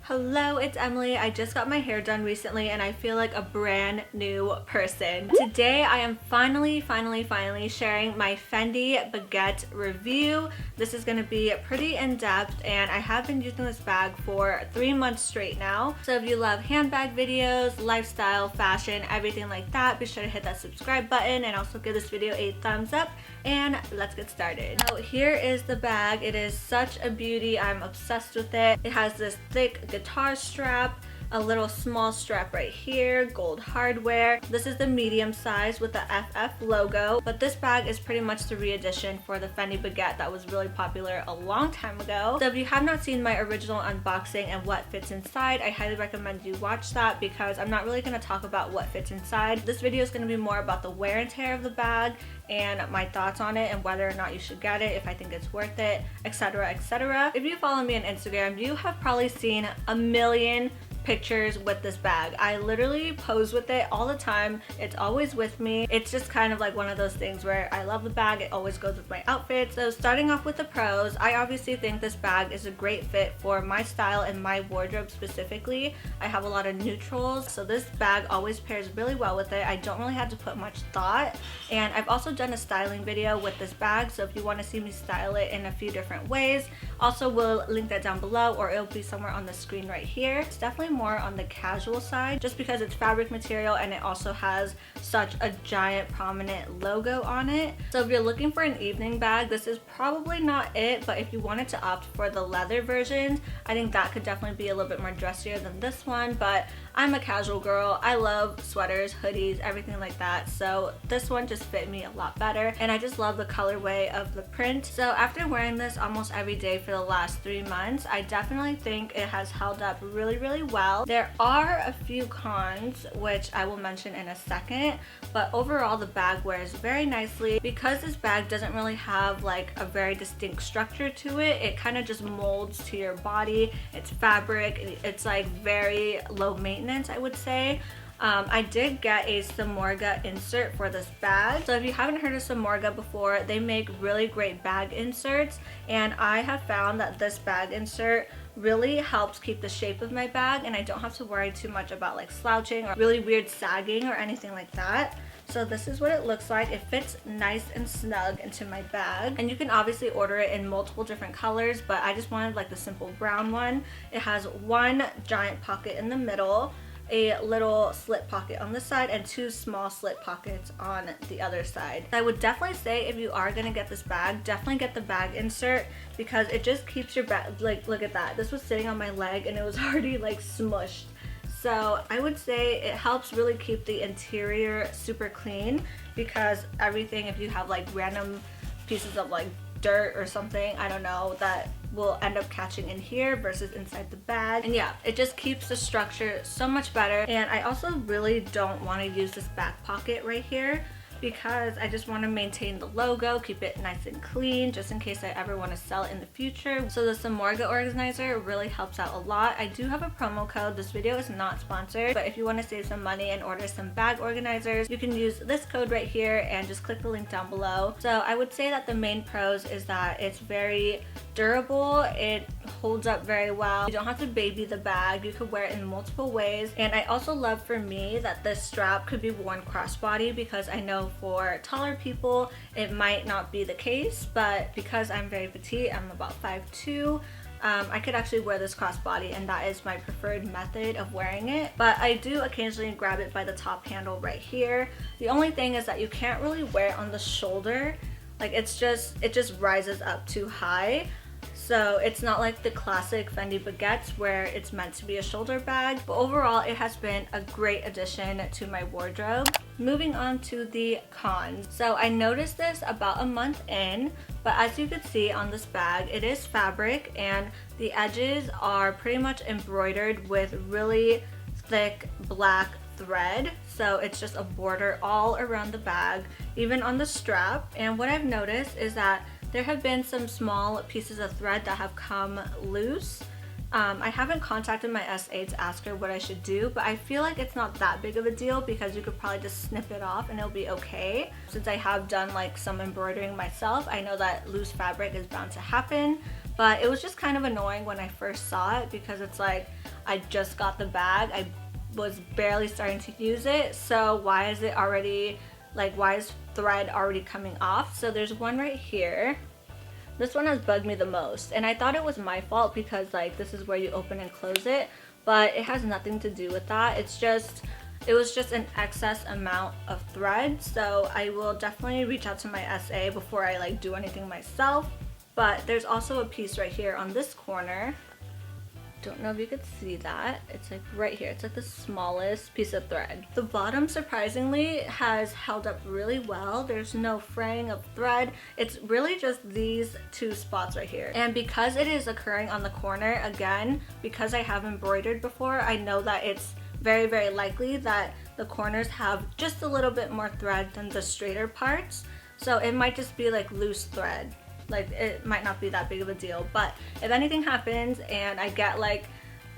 Hello, it's Emily. I just got my hair done recently and I feel like a brand new person. Today I am finally sharing my Fendi Baguette review. This is going to be pretty in-depth and I have been using this bag for 3 months straight now. So if you love handbag videos, lifestyle, fashion, everything like that, be sure to hit that subscribe button and also give this video a thumbs up, and let's get started. So here is the bag. It is such a beauty. I'm obsessed with it. It has this thick guitar strap, a little small strap right here, gold hardware. This is the medium size with the FF logo, but this bag is pretty much the re-edition for the Fendi Baguette that was really popular a long time ago. So if you have not seen my original unboxing and what fits inside, I highly recommend you watch that because I'm not really going to talk about what fits inside. This video is going to be more about the wear and tear of the bag and my thoughts on it and whether or not you should get it, if I think it's worth it, etc, etc. If you follow me on Instagram, you have probably seen a million pictures with this bag. I literally pose with it all the time. It's always with me. It's just kind of like one of those things where I love the bag. It always goes with my outfit. So starting off with the pros, I obviously think this bag is a great fit for my style and my wardrobe specifically. I have a lot of neutrals, so this bag always pairs really well with it. I don't really have to put much thought, and I've also done a styling video with this bag, so if you want to see me style it in a few different ways, also we'll link that down below or it'll be somewhere on the screen right here. It's definitely more on the casual side just because it's fabric material and it also has such a giant prominent logo on it. So if you're looking for an evening bag, this is probably not it, but if you wanted to opt for the leather version, I think that could definitely be a little bit more dressier than this one. But I'm a casual girl. I love sweaters, hoodies, everything like that, so this one just fit me a lot better, and I just love the colorway of the print. So after wearing this almost every day for the last 3 months, I definitely think it has held up really well. There are a few cons which I will mention in a second, but overall the bag wears very nicely. Because this bag doesn't really have like a very distinct structure to it, it kind of just molds to your body. It's fabric, it's like very low maintenance, I would say. I did get a Samorga insert for this bag. So if you haven't heard of Samorga before, they make really great bag inserts, and I have found that this bag insert really helps keep the shape of my bag, and I don't have to worry too much about like slouching or really weird sagging or anything like that. So this is what it looks like. It fits nice and snug into my bag, and you can obviously order it in multiple different colors, but I just wanted like the simple brown one. It has one giant pocket in the middle, a little slip pocket on the side, and 2 small slip pockets on the other side. I would definitely say if you are gonna get this bag, definitely get the bag insert because it just keeps your bag, like look at that, this was sitting on my leg and it was already like smushed. So I would say it helps really keep the interior super clean, because everything, if you have like random pieces of like dirt or something, I don't know, that will end up catching in here versus inside the bag. And yeah, it just keeps the structure so much better. And I also really don't want to use this back pocket right here because I just want to maintain the logo, keep it nice and clean just in case I ever want to sell it in the future. So the Samorga organizer really helps out a lot. I do have a promo code. This video is not sponsored, but if you want to save some money and order some bag organizers, you can use this code right here and just click the link down below. So I would say that the main pros is that it's very durable, it holds up very well, you don't have to baby the bag, you could wear it in multiple ways. And I also love for me that this strap could be worn crossbody, because I know for taller people it might not be the case, but because I'm very petite, I'm about 5'2", I could actually wear this crossbody, and that is my preferred method of wearing it. But I do occasionally grab it by the top handle right here. The only thing is that you can't really wear it on the shoulder, like it just rises up too high. So it's not like the classic Fendi Baguettes where it's meant to be a shoulder bag, but overall it has been a great addition to my wardrobe. Moving on to the cons. So I noticed this about a month in, but as you can see on this bag, it is fabric and the edges are pretty much embroidered with really thick black thread. So it's just a border all around the bag, even on the strap. And what I've noticed is that there have been some small pieces of thread that have come loose. I haven't contacted my SA to ask her what I should do, but I feel like it's not that big of a deal because you could probably just snip it off and it'll be okay. Since I have done like some embroidering myself, I know that loose fabric is bound to happen, but it was just kind of annoying when I first saw it because it's like I just got the bag, I was barely starting to use it, so why is it already, like why is thread already coming off? So there's one right here. This one has bugged me the most, and I thought it was my fault because like this is where you open and close it, but it has nothing to do with that. It was just an excess amount of thread, so I will definitely reach out to my SA before I like do anything myself. But there's also a piece right here on this corner. Don't know if you could see that. It's like right here. It's like the smallest piece of thread. The bottom surprisingly has held up really well. There's no fraying of thread. It's really just these two spots right here. And because it is occurring on the corner, again, because I have embroidered before, I know that it's very, very likely that the corners have just a little bit more thread than the straighter parts. So it might just be like loose thread. Like it might not be that big of a deal, but if anything happens and I get like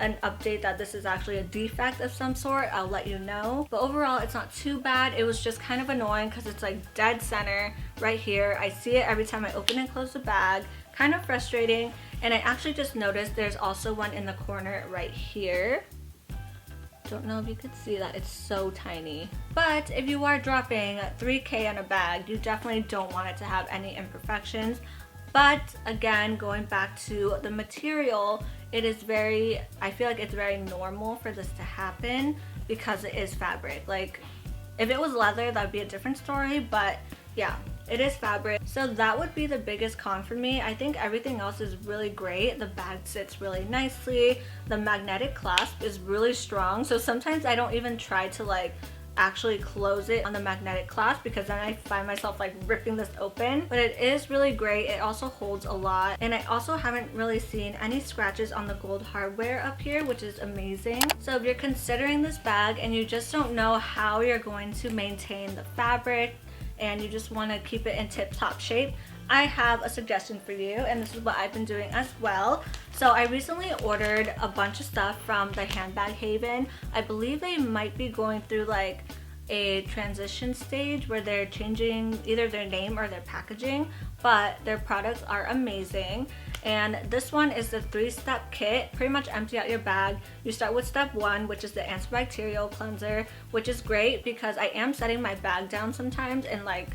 an update that this is actually a defect of some sort, I'll let you know. But overall, it's not too bad. It was just kind of annoying because it's like dead center right here. I see it every time I open and close the bag. Kind of frustrating. And I actually just noticed there's also one in the corner right here. Don't know if you could see that, it's so tiny. But if you are dropping $3K on a bag, you definitely don't want it to have any imperfections. But again, going back to the material, it is very, I feel like it's very normal for this to happen because it is fabric. Like if it was leather, that'd be a different story, but yeah, it is fabric. So that would be the biggest con for me. I think everything else is really great. The bag sits really nicely. The magnetic clasp is really strong. So sometimes I don't even try to like actually close it on the magnetic clasp because then I find myself like ripping this open. But it is really great. It also holds a lot. And I also haven't really seen any scratches on the gold hardware up here, which is amazing. So if you're considering this bag and you just don't know how you're going to maintain the fabric, and you just want to keep it in tip-top shape, I have a suggestion for you, and this is what I've been doing as well. So I recently ordered a bunch of stuff from the Handbag Haven. I believe they might be going through like a transition stage where they're changing either their name or their packaging, but their products are amazing. And this one is the 3-step kit. Pretty much empty out your bag. You start with step 1, which is the Antibacterial Cleanser, which is great because I am setting my bag down sometimes in like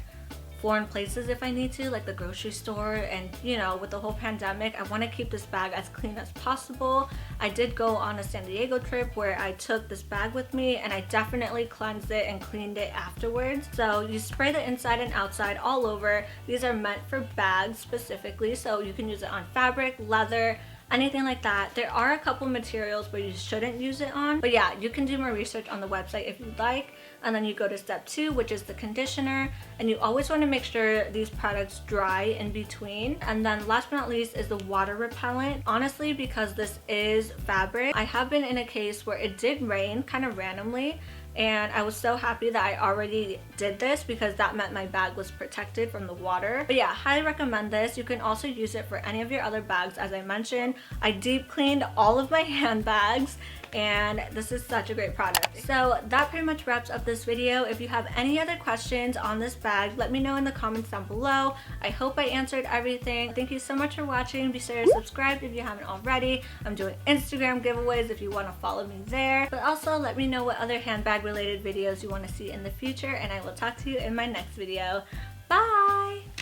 foreign places if I need to, like the grocery store, and you know, with the whole pandemic, I want to keep this bag as clean as possible. I did go on a San Diego trip where I took this bag with me and I definitely cleansed it and cleaned it afterwards. So you spray the inside and outside all over. These are meant for bags specifically, so you can use it on fabric, leather, anything like that. There are a couple materials where you shouldn't use it on, but yeah, you can do more research on the website if you'd like. And then you go to step 2, which is the conditioner, and you always want to make sure these products dry in between. And then last but not least is the water repellent. Honestly, because this is fabric, I have been in a case where it did rain kind of randomly, and I was so happy that I already did this because that meant my bag was protected from the water. But yeah, highly recommend this. You can also use it for any of your other bags. As I mentioned, I deep cleaned all of my handbags, and this is such a great product. So that pretty much wraps up this video. If you have any other questions on this bag, let me know in the comments down below. I hope I answered everything. Thank you so much for watching. Be sure to subscribe if you haven't already. I'm doing Instagram giveaways if you want to follow me there. But also let me know what other handbag related videos you want to see in the future, and I will talk to you in my next video. Bye!